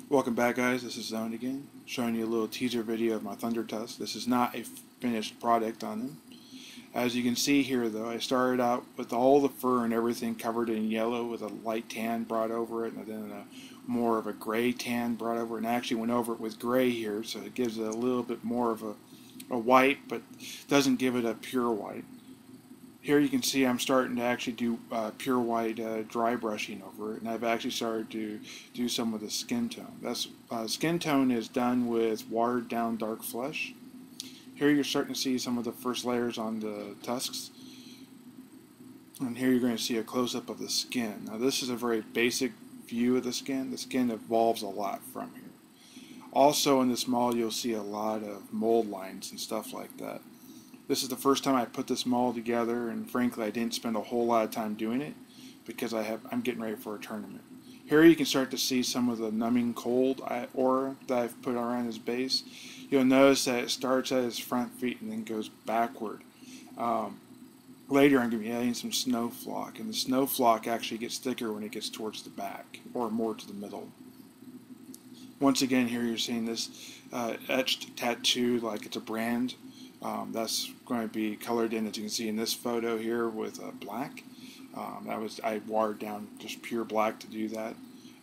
Welcome back, guys. This is Zone again, showing you a little teaser video of my Thunder Tusk. This is not a finished product on them. As you can see here, though, I started out with all the fur and everything covered in yellow with a light tan brought over it, and then more of a gray tan brought over it, and I actually went over it with gray here, so it gives it a little bit more of a white, but doesn't give it a pure white. Here you can see I'm starting to actually do pure white dry brushing over it, and I've actually started to do some of the skin tone. That's skin tone is done with watered down dark flesh. Here you're starting to see some of the first layers on the tusks, and here you're going to see a close-up of the skin. Now this is a very basic view of the skin. The skin evolves a lot from here. Also in this mold you'll see a lot of mold lines and stuff like that. This is the first time I put this mold together, and frankly I didn't spend a whole lot of time doing it because I'm getting ready for a tournament. Here you can start to see some of the numbing cold aura that I've put around his base. You'll notice that it starts at his front feet and then goes backward. Later I'm going to be adding some snow flock, and the snow flock actually gets thicker when it gets towards the back or more to the middle. Once again, here you're seeing this etched tattoo like it's a brand. That's going to be colored in, as you can see in this photo here, with black. I watered down just pure black to do that.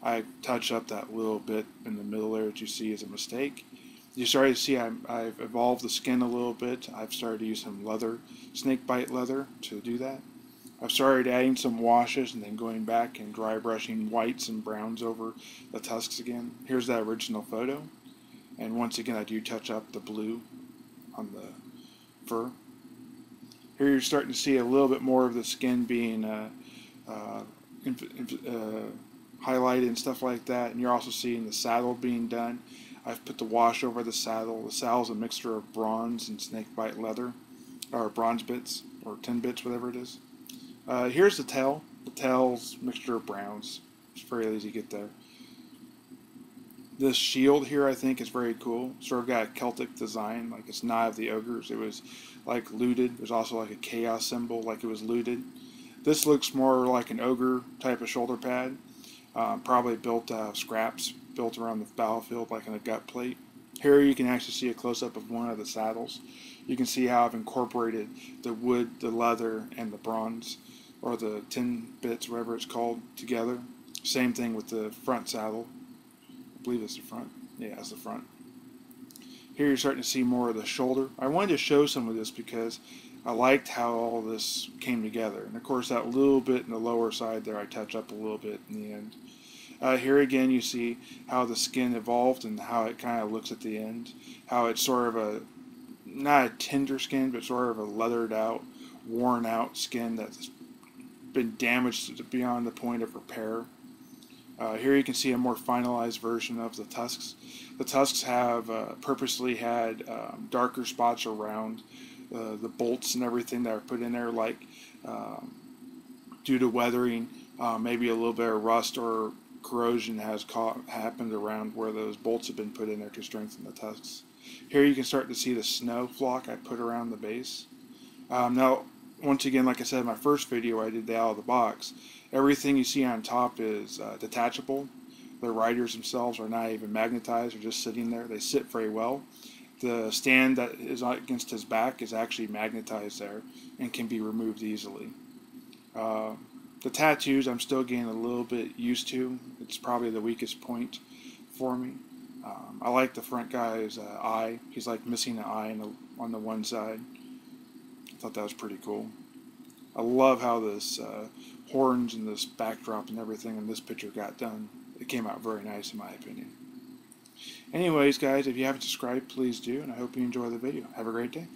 I touched up that little bit in the middle there that you see as a mistake. You started to see I've evolved the skin a little bit. I've started to use some leather, snake bite leather, to do that. I've started adding some washes and then going back and dry brushing whites and browns over the tusks again. Here's that original photo. And once again I do touch up the blue on the fur. Here you're starting to see a little bit more of the skin being highlighted and stuff like that, and you're also seeing the saddle being done. I've put the wash over the saddle. The saddle's a mixture of bronze and snakebite leather, or bronze bits, or tin bits, whatever it is. Here's the tail. The tail's a mixture of browns. It's very easy to get there. This shield here I think is very cool. Sort of got a Celtic design, like it's Nye of the Ogres. It was like looted. There's also like a chaos symbol, like it was looted. This looks more like an ogre type of shoulder pad, probably built out of scraps built around the battlefield like in a gut plate. Here you can actually see a close-up of one of the saddles. You can see how I've incorporated the wood, the leather, and the bronze, or the tin bits, whatever it's called, together. Same thing with the front saddle. I believe it's the front. Yeah, it's the front. Here you're starting to see more of the shoulder. I wanted to show some of this because I liked how all this came together. And of course that little bit in the lower side there I touch up a little bit in the end. Here again you see how the skin evolved and how it kind of looks at the end. How it's sort of a, not a tender skin, but sort of a leathered out, worn out skin that's been damaged beyond the point of repair. Here you can see a more finalized version of the tusks. The tusks have purposely had darker spots around the bolts and everything that are put in there, like due to weathering, maybe a little bit of rust or corrosion has happened around where those bolts have been put in there to strengthen the tusks. Here you can start to see the snow flock I put around the base. Now, once again, like I said in my first video, I did that out of the box. Everything you see on top is detachable. The riders themselves are not even magnetized, they're just sitting there. They sit very well. The stand that is against his back is actually magnetized there and can be removed easily. The tattoos I'm still getting a little bit used to. It's probably the weakest point for me. I like the front guy's eye. He's like missing an eye on the one side. I thought that was pretty cool. I love how this horns and this backdrop and everything in this picture got done. It came out very nice in my opinion. Anyways guys, if you haven't subscribed, please do, and I hope you enjoy the video. Have a great day.